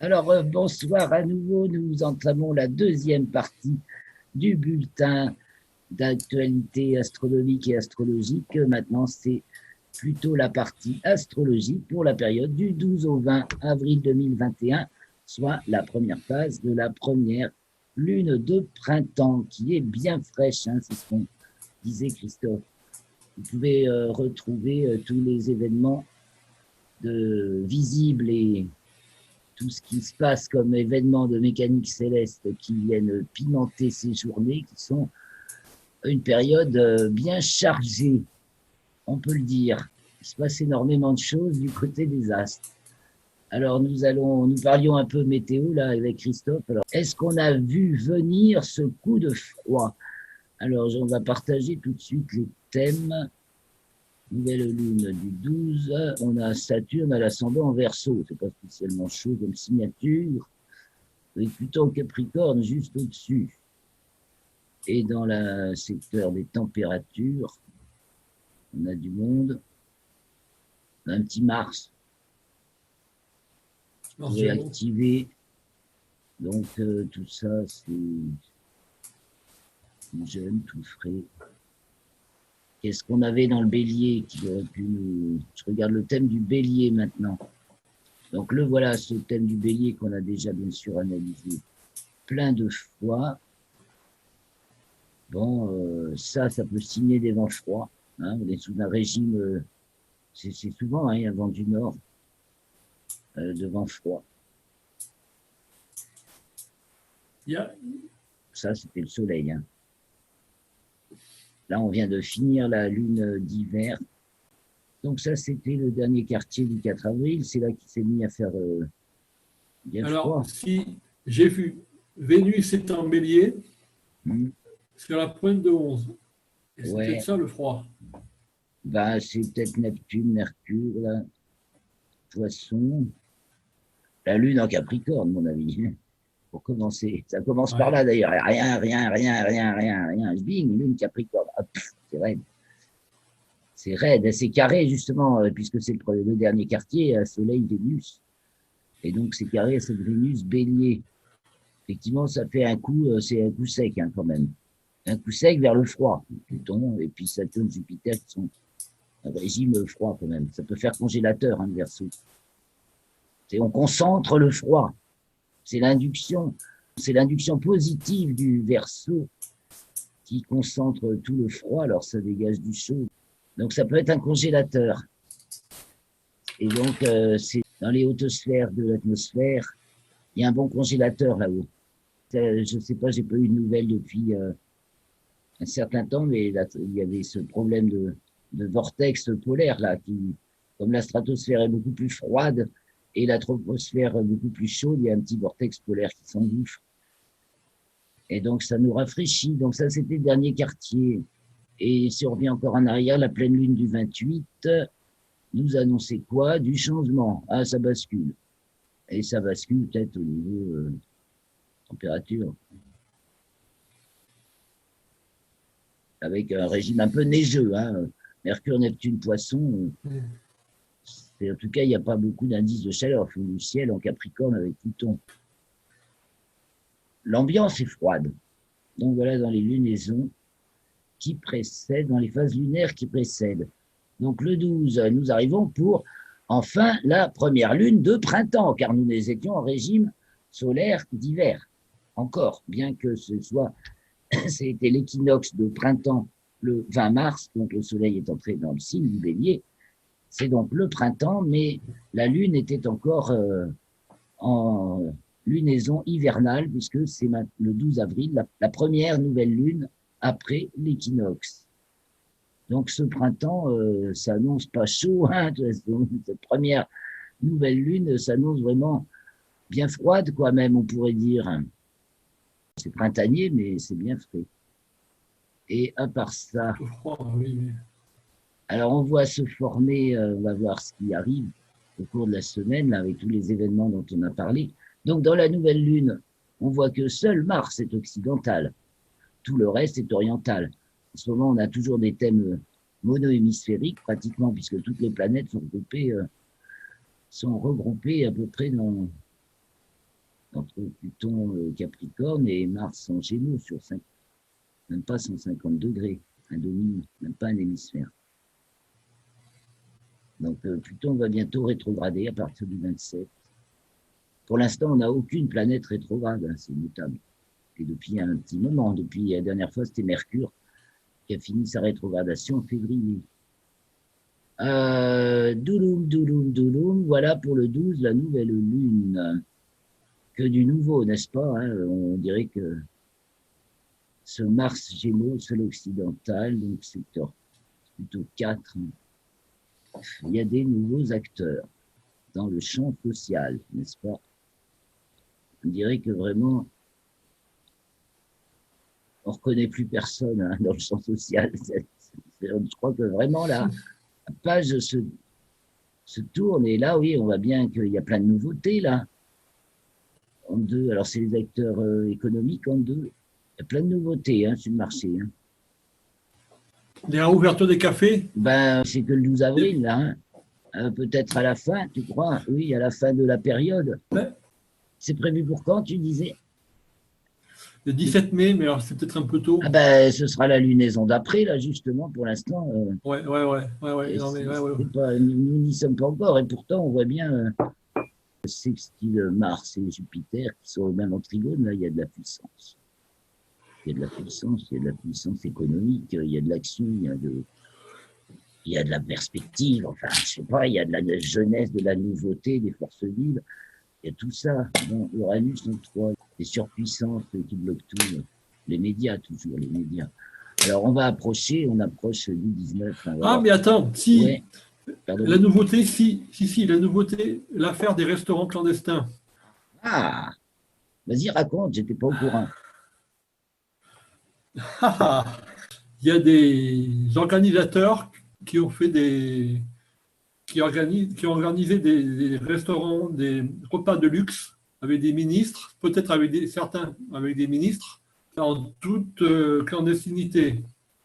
Alors, bonsoir à nouveau. Nous entamons la deuxième partie du bulletin d'actualité astronomique et astrologique. Maintenant, c'est plutôt la partie astrologie pour la période du 12 au 20 avril 2021, soit la première phase de la première lune de printemps, qui est bien fraîche, hein, c'est ce qu'on disait Christophe. Vous pouvez retrouver tous les événements visibles et tout ce qui se passe comme événements de mécanique céleste qui viennent pimenter ces journées, qui sont une période bien chargée, on peut le dire. Il se passe énormément de choses du côté des astres. Alors nous parlions un peu météo là avec Christophe. Alors, est-ce qu'on a vu venir ce coup de froid? Alors, on va partager tout de suite les thèmes. Nouvelle lune du 12, on a Saturne à l'ascendant en Verseau, c'est pas spécialement chaud comme signature, avec Pluton en Capricorne juste au-dessus. Et dans le secteur des températures, on a du monde, on a un petit Mars réactivé. Donc tout ça, c'est jeune, tout frais. Qu'est-ce qu'on avait dans le bélier qui aurait pu nous... Je regarde le thème du bélier maintenant. Donc le voilà, ce thème du bélier qu'on a déjà bien sûr analysé plein de fois. Bon, ça peut signer des vents froids. Hein, on est sous un régime, c'est souvent hein, un vent du nord, de vent froid. Ça, c'était le soleil. Hein. Là, on vient de finir la lune d'hiver. Donc ça, c'était le dernier quartier du 4 avril. C'est là qu'il s'est mis à faire bien froid. Alors, si j'ai vu Vénus est en bélier, sur la pointe de 11. Et c'est peut-être ça le froid. Ben, c'est peut-être Neptune, Mercure, là. Poisson. La lune en Capricorne, mon avis. Pour commencer. Ça commence par là, d'ailleurs. Rien. Bing, lune Capricorne. Hop, c'est raide. C'est raide, c'est carré, justement, puisque c'est le dernier quartier, Soleil, Vénus. Et donc, c'est carré, cette Vénus bélier. Effectivement, ça fait un coup, c'est un coup sec, hein, quand même. Un coup sec vers le froid. Pluton et puis Saturne, Jupiter, qui sont un régime froid, quand même. Ça peut faire congélateur, hein, le Verseau. On concentre le froid. C'est l'induction positive du Verseau qui concentre tout le froid, alors ça dégage du chaud. Donc ça peut être un congélateur. Et donc c'est dans les hautes sphères de l'atmosphère, il y a un bon congélateur là-haut. Je ne sais pas, j'ai pas eu de nouvelles depuis un certain temps, mais là, il y avait ce problème de vortex polaire là, qui, comme la stratosphère est beaucoup plus froide et la troposphère beaucoup plus chaude, il y a un petit vortex polaire qui s'engouffre. Et donc, ça nous rafraîchit. Donc, ça, c'était le dernier quartier. Et si on revient encore en arrière, la pleine lune du 28 nous annonçait quoi? Du changement. Ah, ça bascule. Et ça bascule peut-être au niveau température. Avec un régime un peu neigeux. Hein. Mercure, Neptune, Poisson. En tout cas, il n'y a pas beaucoup d'indices de chaleur au fond du ciel en Capricorne avec Pluton. L'ambiance est froide. Donc voilà, dans les lunaisons qui précèdent, dans les phases lunaires qui précèdent. Donc le 12, nous arrivons pour enfin la première lune de printemps, car nous étions en régime solaire d'hiver. Encore, bien que ce soit, c'était l'équinoxe de printemps le 20 mars, donc le soleil est entré dans le signe du bélier. C'est donc le printemps, mais la lune était encore en lunaison hivernale, puisque c'est le 12 avril, la première nouvelle lune après l'équinoxe. Donc ce printemps, ça annonce pas chaud, hein, cette première nouvelle lune s'annonce vraiment bien froide, quoi même, on pourrait dire. C'est printanier, mais c'est bien frais. Et à part ça, alors on voit se former, on va voir ce qui arrive au cours de la semaine, là, avec tous les événements dont on a parlé. Donc dans la nouvelle lune, on voit que seul Mars est occidental, tout le reste est oriental. En ce moment, on a toujours des thèmes mono-hémisphériques, pratiquement, puisque toutes les planètes sont regroupées à peu près entre Pluton Capricorne et Mars en Gémeaux sur 5, même pas 150 degrés, un demi, même pas un hémisphère. Donc Pluton va bientôt rétrograder à partir du 27. Pour l'instant, on n'a aucune planète rétrograde, hein, c'est notable. Et depuis un petit moment, depuis la dernière fois, c'était Mercure qui a fini sa rétrogradation en février. Douloum, douloum, douloum, voilà pour le 12, la nouvelle lune. Que du nouveau, n'est-ce pas, hein? On dirait que ce Mars Gémeaux, sol occidental, donc secteur plutôt 4, il y a des nouveaux acteurs dans le champ social, n'est-ce pas? On dirait que vraiment, on ne reconnaît plus personne, hein, dans le champ social. Je crois que vraiment la page se tourne, et là, oui, on voit bien qu'il y a plein de nouveautés, là. En deux, alors c'est les acteurs économiques en deux. Il y a plein de nouveautés, hein, sur le marché. Hein. Les réouvertures des cafés? Ben, c'est que le 12 avril, là. Hein. Peut-être à la fin, tu crois? Oui, à la fin de la période. Ouais. C'est prévu pour quand, tu disais? Le 17 mai, mais alors c'est peut-être un peu tôt. Ah ben, ce sera la lunaison d'après, là, justement, pour l'instant. Ouais. Non, mais, nous n'y sommes pas encore, et pourtant, on voit bien sextile Mars et Jupiter qui sont même en trigone, là, il y a de la puissance. Il y a de la puissance, il y a de la puissance économique, il y a de l'action, il y a de la perspective, enfin, je sais pas, il y a de la jeunesse, de la nouveauté, des forces vives, il y a tout ça. Bon, Uranus en 3, les surpuissances qui bloquent tout, les médias toujours, les médias. Alors on approche du 19. Ah, mais attends, si, ouais. La nouveauté, la nouveauté, l'affaire des restaurants clandestins. Ah, vas-y, raconte, j'étais pas au courant. Il y a des organisateurs qui ont organisé des restaurants, des repas de luxe avec des ministres, peut-être certains avec des ministres, en toute clandestinité.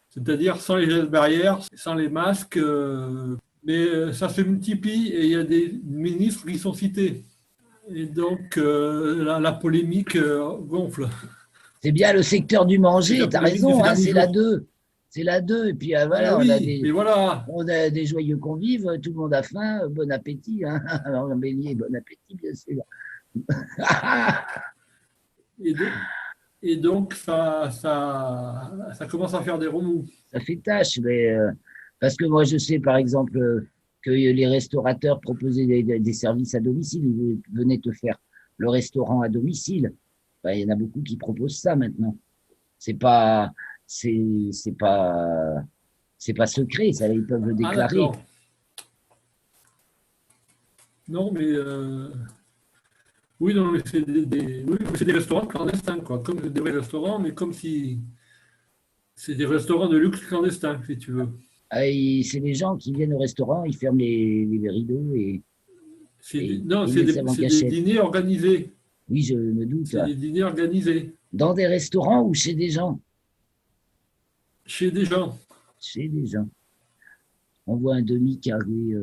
C'est-à-dire sans les gestes barrières, sans les masques, mais ça se multiplie et il y a des ministres qui sont cités. Et donc la polémique gonfle. C'est bien le secteur du manger, tu as raison, hein, c'est la 2. C'est la 2, et puis voilà, on a des joyeux convives, tout le monde a faim, bon appétit, hein. Alors, bélier, bon appétit, bien sûr. Et donc ça commence à faire des remous. Ça fait tâche, mais parce que moi je sais par exemple que les restaurateurs proposaient des services à domicile, ils venaient te faire le restaurant à domicile. Ben, il y en a beaucoup qui proposent ça maintenant. C'est pas secret, ça, ils peuvent le déclarer. Ah, non, mais oui, non, mais c'est des restaurants clandestins, quoi. Comme des vrais restaurants, mais comme si c'est des restaurants de luxe clandestins, si tu veux. Ah, c'est les gens qui viennent au restaurant, ils ferment les rideaux et c'est des dîners organisés. Oui, je me doute. C'est des dîners organisés. Dans des restaurants ou chez des gens? Chez des gens. Chez des gens. On voit un demi-carré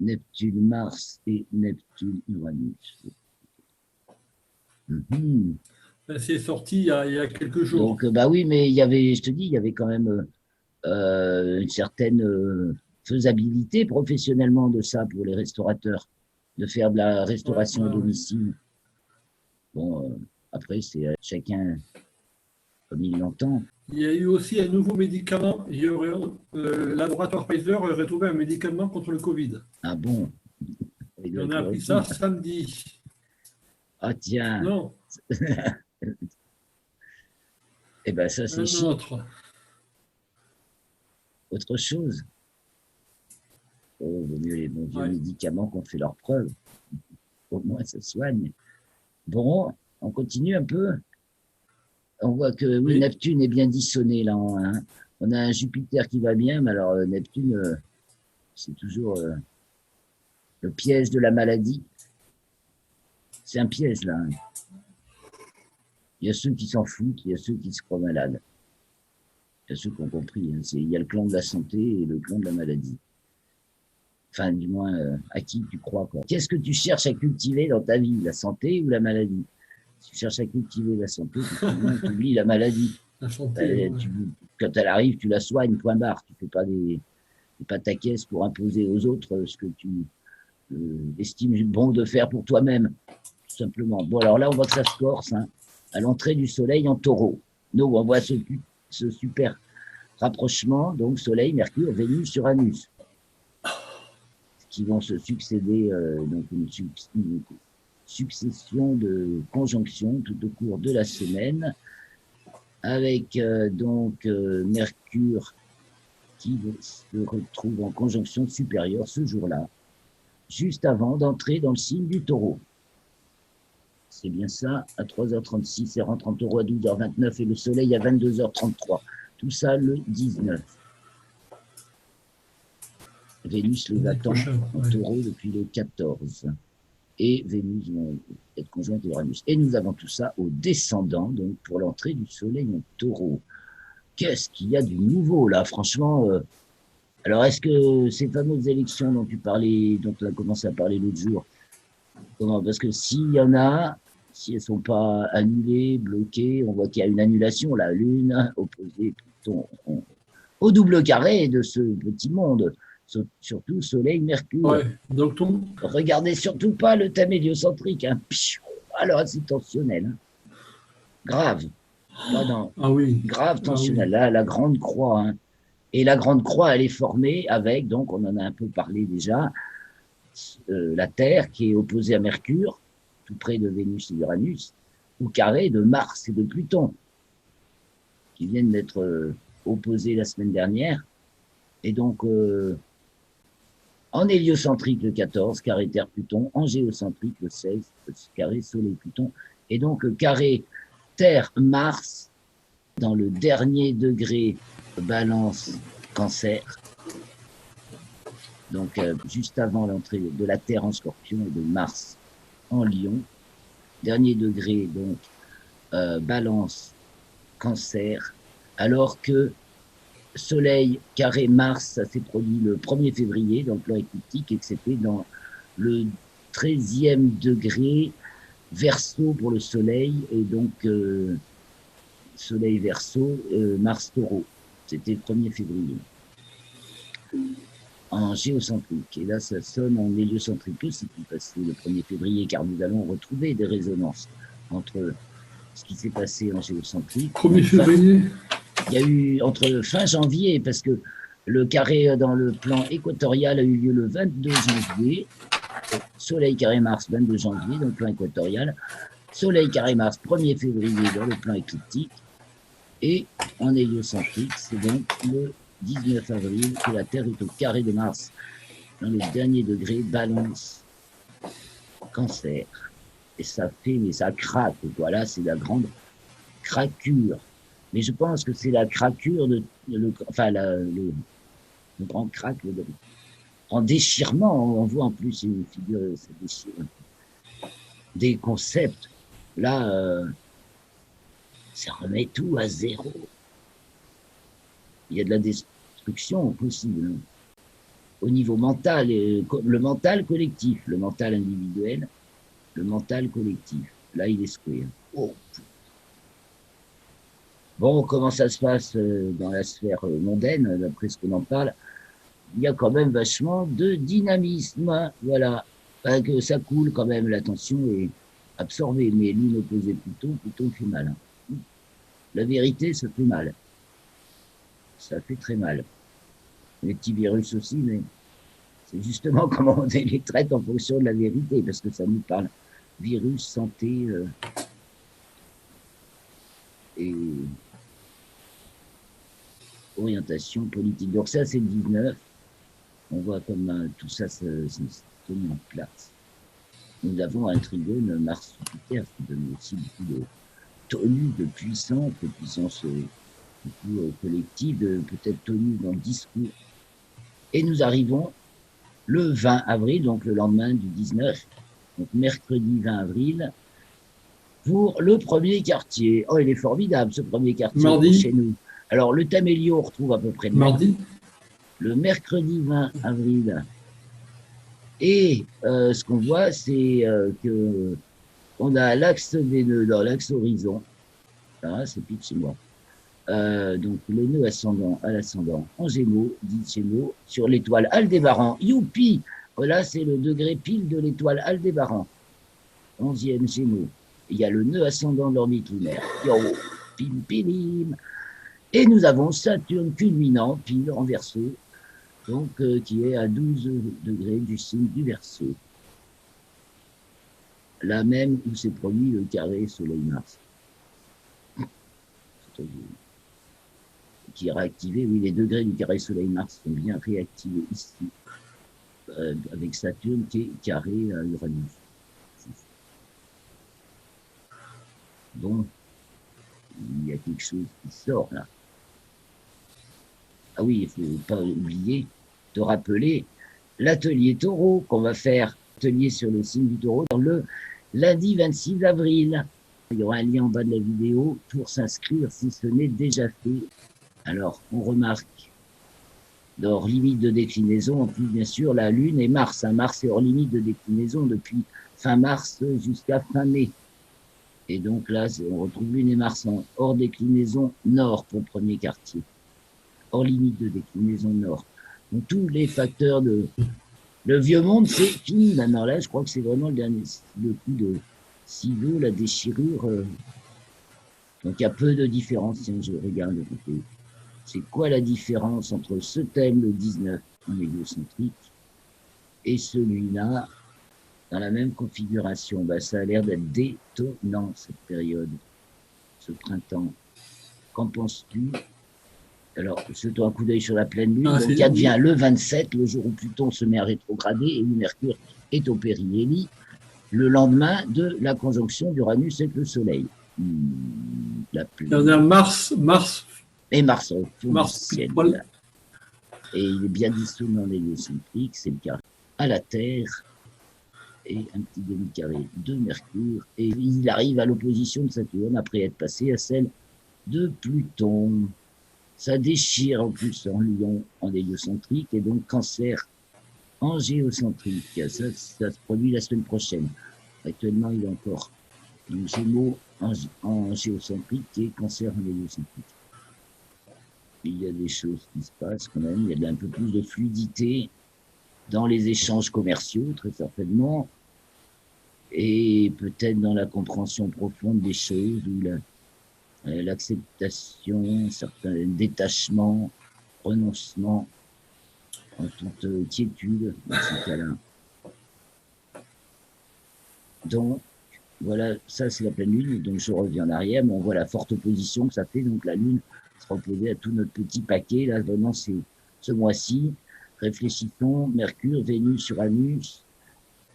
Neptune-Mars et Neptune-Uranus. Mm-hmm. C'est sorti il y a quelques jours. Donc, bah oui, mais il y avait, je te dis, il y avait quand même une certaine faisabilité professionnellement de ça pour les restaurateurs, de faire de la restauration à domicile. Bon, après, c'est chacun comme il l'entend. Il y a eu aussi un nouveau médicament. Le laboratoire Pfizer aurait trouvé un médicament contre le Covid. Ah bon? On a appris ça samedi. Ah tiens. Non. Eh bien, ça, c'est chic. Autre chose. Oh, vaut mieux les bons vieux médicaments qu'on fait leur preuve. Au moins, ça soigne. Bon, on continue un peu. On voit que oui, Neptune est bien dissonné là. Hein. On a un Jupiter qui va bien, mais alors Neptune, c'est toujours le piège de la maladie. C'est un piège là. Hein. Il y a ceux qui s'en foutent, il y a ceux qui se croient malades. Il y a ceux qui ont compris. Hein. Il y a le clan de la santé et le clan de la maladie. Enfin, du moins, à qui tu crois, quoi. Qu'est-ce que tu cherches à cultiver dans ta vie, la santé ou la maladie? Si tu cherches à cultiver la santé, tu oublies la maladie. La santé, ouais. Quand elle arrive, tu la soignes, point barre. Tu ne fais pas ta caisse pour imposer aux autres ce que tu estimes bon de faire pour toi-même, tout simplement. Bon, alors là, on voit que ça se corse, hein, à l'entrée du soleil en taureau. Donc, on voit ce super rapprochement, donc Soleil, Mercure, Vénus, Uranus, qui vont se succéder, donc une succession de conjonctions tout au cours de la semaine, avec Mercure qui se retrouve en conjonction supérieure ce jour-là, juste avant d'entrer dans le signe du Taureau. C'est bien ça, à 3h36, elle rentre en Taureau à 12h29 et le Soleil à 22h33. Tout ça le 19. Vénus les attend en Taureau depuis le 14. Et Vénus va être conjointe à Uranus. Et nous avons tout ça au descendant, donc pour l'entrée du Soleil en Taureau. Qu'est-ce qu'il y a du nouveau là, franchement alors, est-ce que ces fameuses élections dont tu parlais, dont on a commencé à parler l'autre jour, parce que s'il y en a, si elles ne sont pas annulées, bloquées, on voit qu'il y a une annulation, la Lune opposée Pluton au double carré de ce petit monde, surtout Soleil, Mercure. Ouais, donc regardez surtout pas le thème héliocentrique, hein. Alors c'est tensionnel, hein. Grave. Grave tensionnel. Là, la grande croix, hein. Et la grande croix, elle est formée avec, donc on en a un peu parlé déjà, la Terre qui est opposée à Mercure, tout près de Vénus et Uranus, au carré de Mars et de Pluton, qui viennent d'être opposés la semaine dernière. Et donc, en héliocentrique le 14, carré Terre-Pluton, en géocentrique le 16, carré Soleil-Pluton, et donc carré Terre-Mars dans le dernier degré Balance Cancer, donc juste avant l'entrée de la Terre en Scorpion et de Mars en Lion, dernier degré donc Balance Cancer, alors que Soleil carré Mars, ça s'est produit le 1er février dans le plan écliptique et que c'était dans le 13e degré Verseau pour le Soleil et donc Soleil Verseau, Mars Taureau. C'était le 1er février. En géocentrique. Et là, ça sonne en héliocentrique aussi, parce que le 1er février, car nous allons retrouver des résonances entre ce qui s'est passé en géocentrique. 1er février. Il y a eu entre fin janvier, parce que le carré dans le plan équatorial a eu lieu le 22 janvier. Soleil carré Mars, 22 janvier, dans le plan équatorial. Soleil carré Mars, 1er février, dans le plan écliptique. Et en héliocentrique, c'est donc le 19 avril que la Terre est au carré de Mars, dans le dernier degré Balance Cancer. Et ça fait, mais ça craque. Voilà, c'est la grande craquure. Mais je pense que c'est la craquure le grand crack, en déchirement. On voit en plus une figure, ça déchire des concepts. Là, ça remet tout à zéro. Il y a de la destruction possible, hein. Au niveau mental, le mental collectif, le mental individuel, le mental collectif. Là, il est secoué. Oh. Bon, comment ça se passe dans la sphère mondaine, d'après ce qu'on en parle? Il y a quand même vachement de dynamisme. Voilà. Que ça coule quand même, la tension est absorbée. Mais Lune opposée Pluton, Pluton fait mal, hein. La vérité, ça fait mal. Ça fait très mal. Les petits virus aussi, mais c'est justement comment on les traite en fonction de la vérité, parce que ça nous parle virus, santé et orientation politique. Donc ça, c'est le 19. On voit comme tout ça se met en place. Nous avons un trigone Mars-Jupiter qui donne aussi beaucoup de tonus, de puissance collective, peut-être tenue dans le discours. Et nous arrivons le 20 avril, donc le lendemain du 19, donc mercredi 20 avril, pour le premier quartier. Oh, il est formidable, ce premier quartier chez nous. Alors, le thème hélio, on retrouve à peu près mardi. Le mercredi 20 avril. Et ce qu'on voit, c'est que on a l'axe des nœuds dans l'axe horizon. Ah, c'est pile chez moi. Donc, le nœud ascendant à l'ascendant en Gémeaux, dit Gémeaux, sur l'étoile Aldébaran. Youpi! Voilà, c'est le degré pile de l'étoile Aldébaran. 11e Gémeaux. Il y a le nœud ascendant de l'orbite lunaire. Yo, pim, pim. Et nous avons Saturne culminant, pile en Verseau, donc qui est à 12 degrés du signe du Verseau. Là même où s'est produit le carré Soleil-Mars. Qui est réactivé, oui, les degrés du carré Soleil-Mars sont bien réactivés ici, avec Saturne qui est carré à Uranus. Bon, il y a quelque chose qui sort là. Ah oui, il ne faut pas oublier de rappeler l'atelier taureau qu'on va faire, atelier sur le signe du taureau, dans le lundi 26 avril. Il y aura un lien en bas de la vidéo pour s'inscrire si ce n'est déjà fait. Alors, on remarque, hors limite de déclinaison, en plus, bien sûr, la Lune et Mars. Mars est hors limite de déclinaison depuis fin mars jusqu'à fin mai. Et donc là, on retrouve Lune et Mars en hors déclinaison nord pour le premier quartier. Hors limite de déclinaison nord. Donc tous les facteurs de... Le vieux monde, c'est fini maintenant. Là, je crois que c'est vraiment le coup de ciseaux, la déchirure. Donc il y a peu de différence. Tiens, je regarde le côté. C'est quoi la différence entre ce thème, le 19, en héliocentrique, et celui-là, dans la même configuration? Ben, ça a l'air d'être détonnant, cette période, ce printemps. Qu'en penses-tu? Alors, jetons un coup d'œil sur la pleine lune. Donc, qui advient le 27, le jour où Pluton se met à rétrograder et où Mercure est au périhélie, le lendemain de la conjonction d'Uranus avec le Soleil. Il y en a Mars et Mars au fond du ciel. Et il est bien dissonant héliocentrique, c'est le carré à la Terre et un petit demi-carré de Mercure. Et il arrive à l'opposition de Saturne après être passé à celle de Pluton. Ça déchire en plus en Lion en héliocentrique et donc Cancer en géocentrique. Ça se produit la semaine prochaine. Actuellement, il est encore Gémeaux en géocentrique et Cancer en héliocentrique. Il y a des choses qui se passent quand même. Il y a un peu plus de fluidité dans les échanges commerciaux, très certainement, et peut-être dans la compréhension profonde des choses, ou l'acceptation, certains détachements, renoncements, en toute quiétude dans ces cas-là. Donc, voilà, ça c'est la pleine lune, donc je reviens en arrière, mais on voit la forte opposition que ça fait, donc la lune sera opposée à tout notre petit paquet, là, vraiment c'est ce mois-ci. Réfléchissons, Mercure, Vénus, Uranus.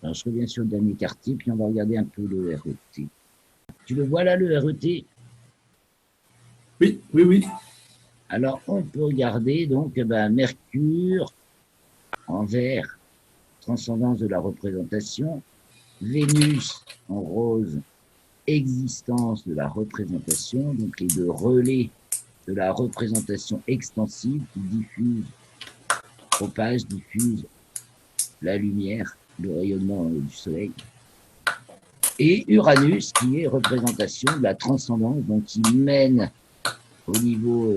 Alors je reviens sur le dernier quartier, puis on va regarder un peu le RET. Tu le vois là, le RET? Oui. Alors on peut regarder donc Mercure en vert, transcendance de la représentation, Vénus en rose, existence de la représentation, donc les deux relais de la représentation extensive qui diffuse la lumière, le rayonnement du soleil. Et Uranus qui est représentation de la transcendance, donc qui mène au niveau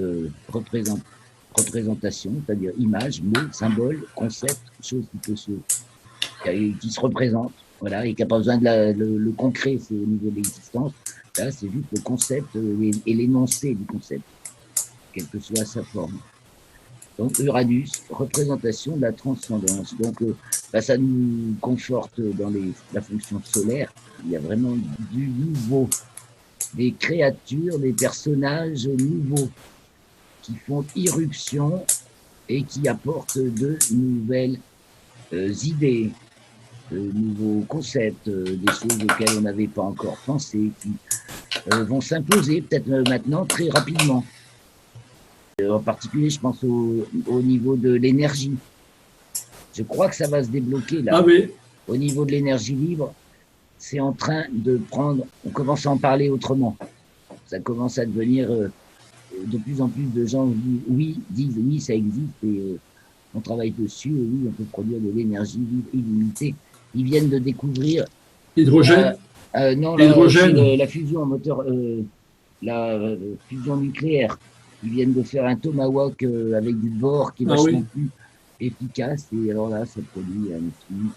représentation, c'est-à-dire image, mot, symbole, concept, chose qui se représente, voilà, et qui n'a pas besoin de le concret, c'est au niveau de l'existence. Là, c'est juste le concept et l'énoncé du concept, quelle que soit sa forme. Donc Uranus, représentation de la transcendance. Donc ça nous conforte dans la fonction solaire. Il y a vraiment du nouveau, des créatures, des personnages nouveaux qui font irruption et qui apportent de nouvelles idées, de nouveaux concepts, des choses auxquelles on n'avait pas encore pensé, qui vont s'imposer peut-être maintenant très rapidement. En particulier, je pense au niveau de l'énergie. Je crois que ça va se débloquer là. Ah oui. Au niveau de l'énergie libre, c'est en train de prendre... On commence à en parler autrement. Ça commence à devenir... de plus en plus de gens disent oui, ça existe et on travaille dessus. Et oui, on peut produire de l'énergie libre illimitée. Ils viennent de découvrir... Hydrogène. Non, là, c'est Hydrogène. la fusion moteur, la fusion nucléaire. Ils viennent de faire un Tomahawk avec du bore qui est Ah vachement oui, plus efficace. Et alors là, ça produit un effet.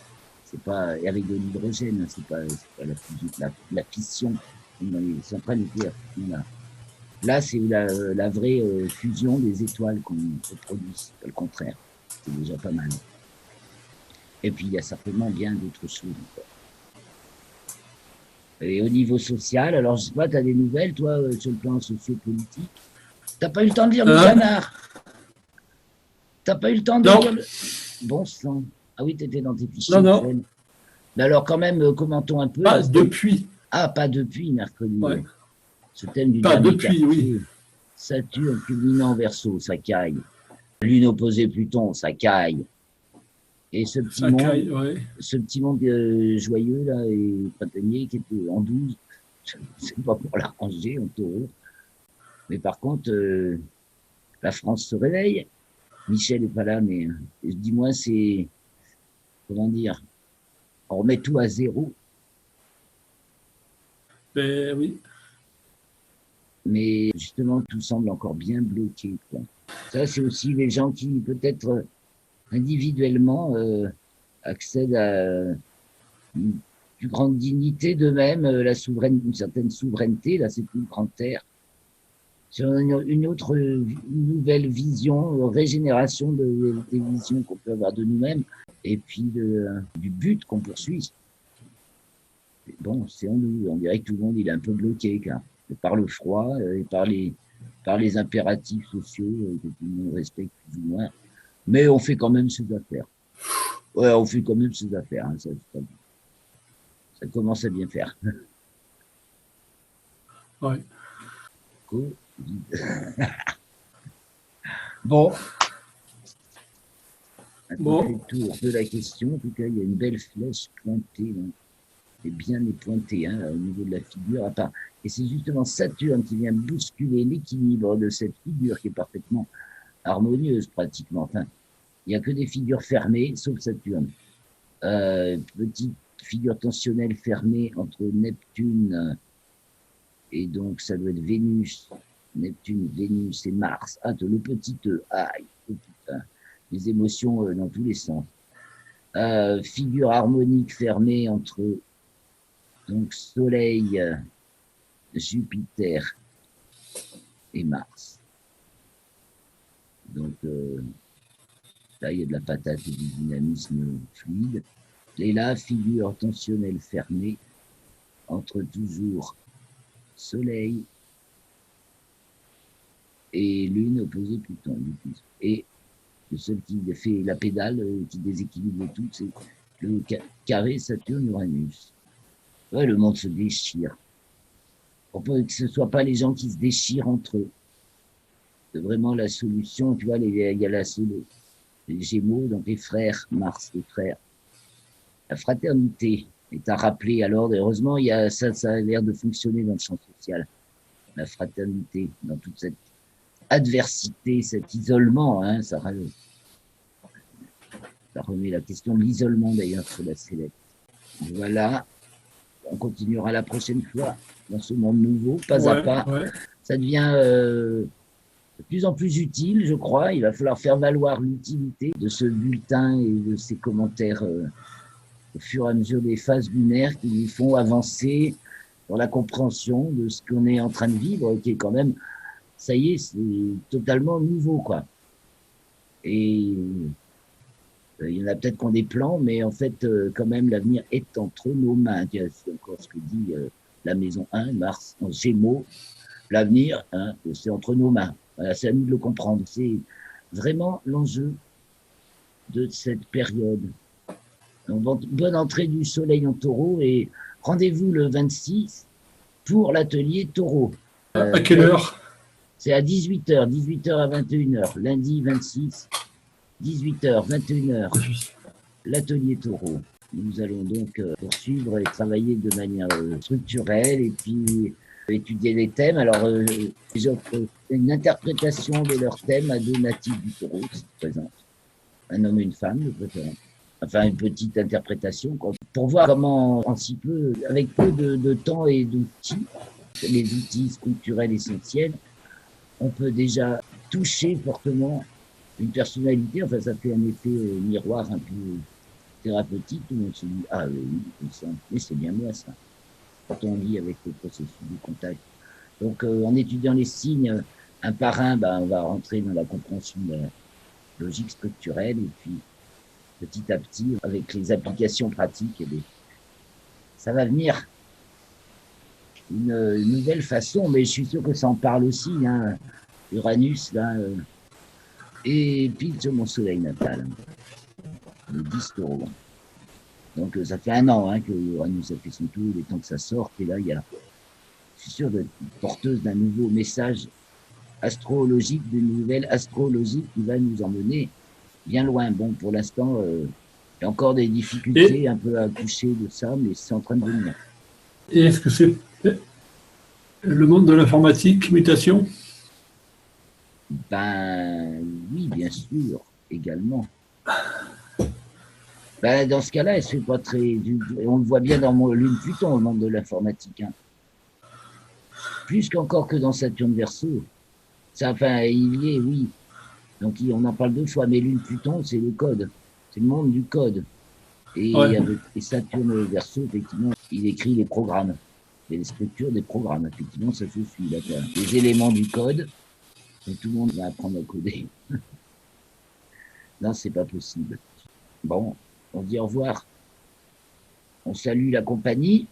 C'est pas et avec de l'hydrogène, hein, c'est pas la fusion, la fission comme dans les centrales nucléaires. Voilà. Là, c'est la vraie fusion des étoiles qu'on produit. C'est pas le contraire. C'est déjà pas mal. Et puis, il y a certainement bien d'autres choses encore. Et au niveau social, alors je sais pas, tu as des nouvelles, toi, sur le plan sociopolitique? T'as pas eu le temps de lire le hein? canard? T'as pas eu le temps de lire Non, le... Bon sang. Ah oui, t'étais dans tes non, fichiers non, Excel. Mais alors quand même, commentons un peu, là, pas depuis. Ah, pas depuis mercredi, Ouais. ouais. Ce thème du Pas dernier depuis, oui. quartier. Saturne culminant en Verseau, ça caille. Lune opposée Pluton, ça caille. Et Ça caille, ouais. ce petit monde joyeux, là, et printanier, qui était en 12, c'est pas pour l'arranger en taureau. Mais par contre, la France se réveille. Michel n'est pas là, mais dis-moi, c'est, comment dire, on remet tout à zéro, Ben oui. mais justement, tout semble encore bien bloqué, quoi. Ça, c'est aussi les gens qui, peut-être individuellement, accèdent à une plus grande dignité d'eux-mêmes, une certaine souveraineté, là, c'est plus le grand air. Sur une autre, une nouvelle vision, régénération des visions qu'on peut avoir de nous-mêmes, et puis du but qu'on poursuit. Bon, c'est en nous. On dirait que tout le monde il est un peu bloqué, car, par le froid et par les impératifs sociaux que tout le monde respecte plus ou moins. Mais on fait quand même ses affaires. Ouais, on fait quand même ses affaires. Hein, ça commence à bien faire. Ouais. Covid. Bon, on a fait Bon, le tour de la question. En tout cas, il y a une belle flèche pointée. Là. Et bien pointée hein, au niveau de la figure. Et c'est justement Saturne qui vient bousculer l'équilibre de cette figure qui est parfaitement harmonieuse pratiquement. Enfin, il n'y a que des figures fermées, sauf Saturne. Petite figure tensionnelle fermée entre Neptune et donc ça doit être Vénus. Neptune, Vénus et Mars. Ah, le petit E. Aïe, oh putain. Les émotions dans tous les sens. Figure harmonique fermée entre donc Soleil, Jupiter et Mars. Donc là, il y a de la patate et du dynamisme fluide. Et là, figure tensionnelle fermée entre toujours Soleil et Lune opposée Pluton. Et le seul qui fait la pédale, qui déséquilibre tout, c'est le carré Saturne-Uranus. Ouais, le monde se déchire. Pour peu que ce ne soit pas les gens qui se déchirent entre eux. C'est vraiment la solution. Tu vois, il y a les Gémeaux, donc les frères, Mars, les frères. La fraternité est à rappeler à l'ordre. Heureusement, ça a l'air de fonctionner dans le champ social. La fraternité, dans toute cette adversité, cet isolement, hein, ça remet la question de l'isolement d'ailleurs sur la sellette. Voilà, on continuera la prochaine fois dans ce monde nouveau, pas à ouais, pas. ouais. Ça devient de plus en plus utile, je crois. Il va falloir faire valoir l'utilité de ce bulletin et de ces commentaires au fur et à mesure des phases lunaires qui nous font avancer dans la compréhension de ce qu'on est en train de vivre, qui est quand même, ça y est, c'est totalement nouveau, quoi. Et il y en a peut-être qui ont des plans, mais en fait, quand même, l'avenir est entre nos mains. C'est encore ce que dit la maison 1, Mars en Gémeaux. L'avenir, hein, c'est entre nos mains. Voilà, c'est à nous de le comprendre. C'est vraiment l'enjeu de cette période. Donc, bonne entrée du soleil en taureau et rendez-vous le 26 pour l'atelier taureau. À quelle heure? C'est à 18h, 18h à 21h, lundi 26, 18h, 21h, l'atelier taureau. Nous allons donc poursuivre et travailler de manière structurelle et puis étudier les thèmes. Alors, j'offre une interprétation de leurs thèmes à deux natifs du taureau qui se présentent, un homme et une femme de préférence. enfin une petite interprétation, quoi, pour voir comment, en si peu, avec peu de temps et d'outils, les outils structurels essentiels, on peut déjà toucher fortement une personnalité. Enfin, ça fait un effet miroir un peu thérapeutique, où on se dit, ah oui, ça, mais c'est bien moi ça, quand on lit avec le processus de contact. Donc, en étudiant les signes un par un, ben, on va rentrer dans la compréhension de la logique structurelle, et puis petit à petit, avec les applications pratiques, eh bien, ça va venir une nouvelle façon, mais je suis sûr que ça en parle aussi, hein, Uranus, là, et pile sur mon soleil natal, le 10 taureau. Donc ça fait un an, hein, que Uranus a fait son tour, il est temps que ça sorte, et là, je suis sûr, d'être porteuse d'un nouveau message astrologique, d'une nouvelle astrologie qui va nous emmener bien loin. Bon, pour l'instant, il y a encore des difficultés un peu à toucher de ça, mais c'est en train de venir. Et est-ce que c'est le monde de l'informatique, mutation? Ben oui, bien sûr, également. Ben, dans ce cas-là, elle se fait pas très. On le voit bien dans mon Lune Pluton, au monde de l'informatique. Hein. Plus qu'encore que dans Saturne Verseau. Ça, enfin, il y est, oui. Donc on en parle deux fois, mais Lune Pluton, c'est le code. C'est le monde du code. Et, avec, et Saturne Verseau, effectivement, il écrit les programmes. Et les structures des programmes. Effectivement, ça se suit. Là, les éléments du code. Et tout le monde va apprendre à coder. Non, c'est pas possible. Bon, on dit au revoir. On salue la compagnie.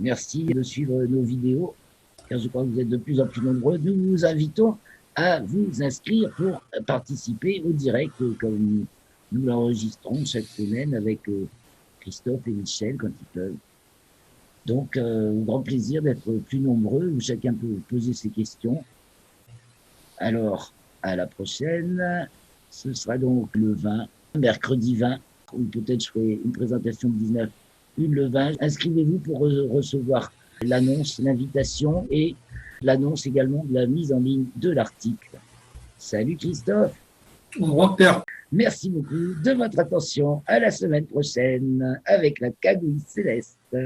Merci de suivre nos vidéos, car je crois que vous êtes de plus en plus nombreux. Nous vous invitons à vous inscrire pour participer au direct, comme nous l'enregistrons chaque semaine avec Christophe et Michel quand ils peuvent. Donc, au grand plaisir d'être plus nombreux, où chacun peut poser ses questions. Alors, à la prochaine. Ce sera donc le 20, mercredi 20, ou peut-être je ferai une présentation de 19, une le 20. Inscrivez-vous pour recevoir l'annonce, l'invitation et l'annonce également de la mise en ligne de l'article. Salut Christophe. Au revoir Pierre. Merci beaucoup de votre attention. À la semaine prochaine avec la cagouille céleste.